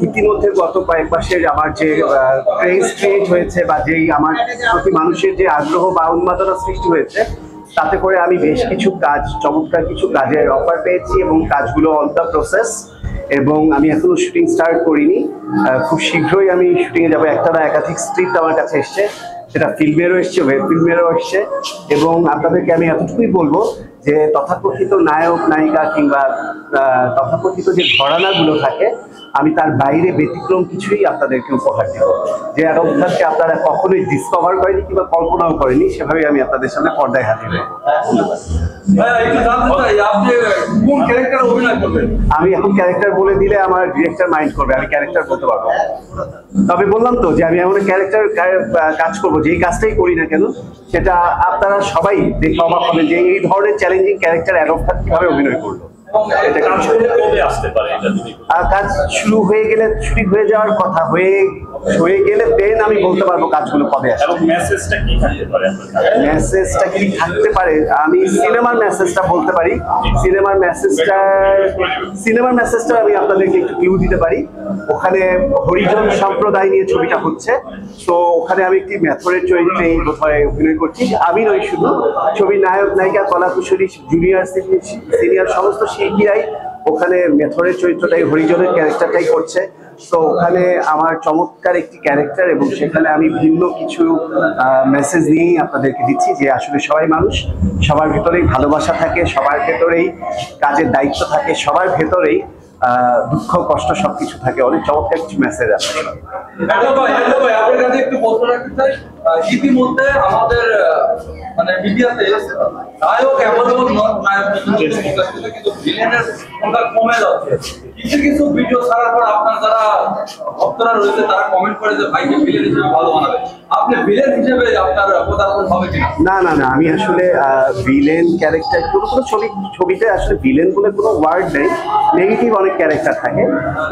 ইতিমধ্যে গত কয়েক মাসের আমার যে ক্রেজ ক্রিয়েট হয়েছে বা যেই আমার প্রতি মানুষের যে আগ্রহ বা উন্মাদনা সৃষ্টি হয়েছে, তাতে করে আমি বেশ কিছু কাজ, চমৎকার কিছু কাজের অফার পেয়েছি এবং কাজগুলো অন দ্য প্রসেস। এবং আমি এখনো শুটিং স্টার্ট করিনি, খুব শীঘ্রই আমি শুটিংয়ে যাবো। একটা না একাধিক স্ক্রিপ্ট আমার কাছে এসছে, সেটা ফিল্মেরও এসছে, ওয়েব ফিল্মেরও এসছে। এবং আপনাদেরকে আমি এতটুকুই বলবো যে তথাকথিত নায়ক নায়িকা কিংবা তথাকথিত যে ঘরানাগুলো থাকে, আমি তার বাইরে ব্যতিক্রম কিছুই আপনাদেরকে উপহার দেব, যে অবস্থানকে আপনারা কখনোই ডিসকভার করেনি কিংবা কল্পনাও করেনি, সেভাবে আমি আপনাদের সামনে পর্দায় হাজির হব। আমি এখন ক্যারেক্টার বলে দিলে আমার ডিরেক্টর মাইন্ড করবে, আমি ক্যারেক্টার বলতে পারবো। তবে বললাম তো যে আমি এমন ক্যারেক্টার কাজ করবো, যেই কাজটাই করি না কেন সেটা আপনারা সবাই দেখে অবাক হবেন যে এই ধরনের চ্যালেঞ্জিং ক্যারেক্টার অ্যাডপ্ট কিভাবে অভিনয় করলো। কাজ শুরু হয়ে গেলে, শুটিং হয়ে যাওয়ার কথা, হয়ে গেলে দেন আমি বলতে পারবো কাজগুলো কবে আসবে। মেসেজটা কি থাকতে পারে, আমি সিনেমার মেসেজটা বলতে পারি। সিনেমার মেসেজটা আমি আপনাদেরকে একটু ক্লু দিতে পারি। ওখানে হরিজন সম্প্রদায় নিয়ে ছবিটা হচ্ছে, তো ওখানে আমি একটি মেথরের চরিত্রে বোধহয় অভিনয় করছি। আমি নই শুধু, ছবির নায়ক নায়িকা, কলাকুশলী, জুনিয়র সিনিয়র সমস্ত শিল্পীরাই ওখানে মেথরের চরিত্রটাই, হরিজনের ক্যারেক্টারটাই করছে। তো ওখানে আমার চমৎকার একটি ক্যারেক্টার, এবং সেখানে আমি ভিন্ন কিছু মেসেজ নিয়েই আপনাদেরকে দিচ্ছি যে আসলে সবাই মানুষ, সবার ভেতরেই ভালোবাসা থাকে, সবার ভেতরেই কাজের দায়িত্ব থাকে, সবার ভেতরেই দুঃখ কষ্ট সবকিছু থাকে। অনেক চমৎকার কিছু মেসেজ আছে। ইতিমধ্যে আমাদের মানে মিডিয়াতে নায়ক অ্যাভেলেবল নট নায়ক কিন্তু ভিলেনের সংখ্যা কমে যাচ্ছে। কিছু কিছু ভিডিও ছাড়ার পর আপনার যারা ভক্তরা রয়েছে তারা কমেন্ট করে যে ভাইকে ভিলেন হিসেবে ভালো বানাবে। আপনি ভিলেন হিসেবে আপনার পদার্পণ হবে কিনা? না, আমি আসলে ভিলেন ক্যারেক্টার কোনো ছবিতে আসলে ভিলেন বলে কোনো ওয়ার্ড নেই, নেগেটিভ অনেক ক্যারেক্টার থাকে।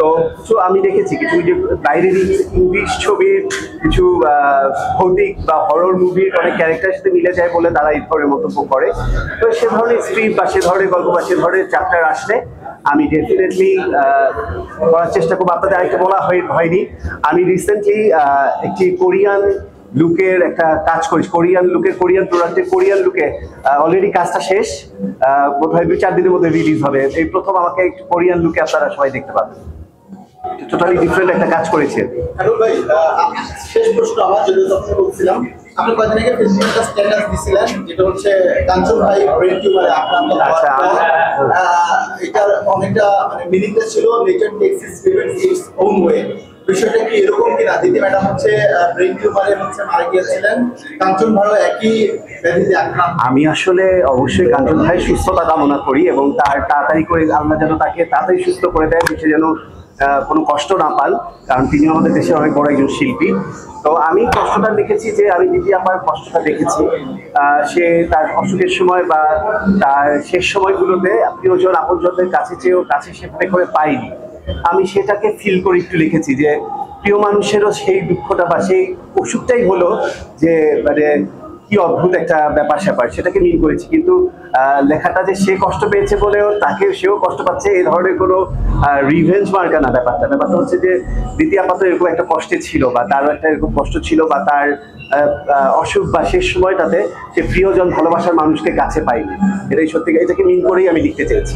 তো কিছু আমি দেখেছি, কিছু যে বাইরের ইংলিশ ছবির কিছু ভৌতিক বা হরর মুভির অনেক ক্যারেক্টারের সাথে মিলে যায় বলে তারা এই ধরনের মন্তব্য করে। তো সে ধরনের স্ক্রিপ্ট বা সে ধরনের গল্প বা সে ধরনের চ্যাপ্টার আসলে আমি ডেফিনেটলি করার চেষ্টা করবো। আপনাদের আরেকটা বলা হয়নি, আমি রিসেন্টলি একটি কোরিয়ান লুকের একটা কাজ করেছি, কোরিয়ান প্রোডাক্টের কোরিয়ান লুকে অলরেডি কাজটা শেষ, বোধহয় 2-4 দিনের মধ্যে রিলিজ হবে। এই প্রথম আমাকে একটু কোরিয়ান লুকে আপনারা সবাই দেখতে পাবেন। টোটালি ডিফারেন্ট একটা কাজ করেছে। শেষ প্রশ্ন আমার, যদি তখন বলছিলাম আপনি কয়েকদিন আগে ফেসবুকে একটা স্ট্যাটাস দিছিলেন যেটা হচ্ছে কাঞ্চন ভাই ব্রেন টিউমারে আক্রান্ত। এটার অনেকটা মানে মিনিংটা ছিল nature tax it's revenge its own way. বিষয়টা কি এরকম কিনা? দিদি ম্যাডাম হচ্ছে ব্রেন টিউমারে মারা গিয়েছিলেন, কাঞ্চন ভাইও একই ব্যাধিতে আক্রান্ত। আমি আসলে অবশ্যই কাঞ্চন ভাই সুস্থতা কামনা করি এবং তার তাড়াতাড়ি করে আল্লাহ যেন তাকে তাড়াতাড়ি সুস্থ করে দেয়, সে যেন কোনো কষ্ট না পান, কারণ তিনি আমাদের দেশের অনেক বড় একজন শিল্পী। তো আমি কষ্টটা দেখেছি, যে আমি দিদি আমার কষ্টটা দেখেছি। সে তার অসুখের সময় বা তার শেষ সময়গুলোতে প্রিয়জন আপনজনদের কাছে চেয়েও কাছে সেভাবে করে পাইনি। আমি সেটাকে ফিল করে একটু লিখেছি যে প্রিয় মানুষেরও সেই দুঃখটা বা সেই অসুখটাই হলো যে মানে কি অদ্ভুত একটা ব্যাপার স্যাপার, সেটাকে মিন করেছি। কিন্তু লেখাটা যে সে কষ্ট পেয়েছে বলেও সেও কষ্ট পাচ্ছে, এই ধরনের কোনো রিভেঞ্জ মার্কা না ব্যাপারটা হচ্ছে যে দিদি আপাতত এরকম একটা কষ্টে ছিল বা তারও একটা এরকম কষ্ট ছিল, বা তার অসুখ বা শেষ সময়টাতে সে প্রিয়জন ভালোবাসার মানুষকে কাছে পাইনি। এটাই সত্যি, এটাকে মিন করেই আমি লিখতে চেয়েছি।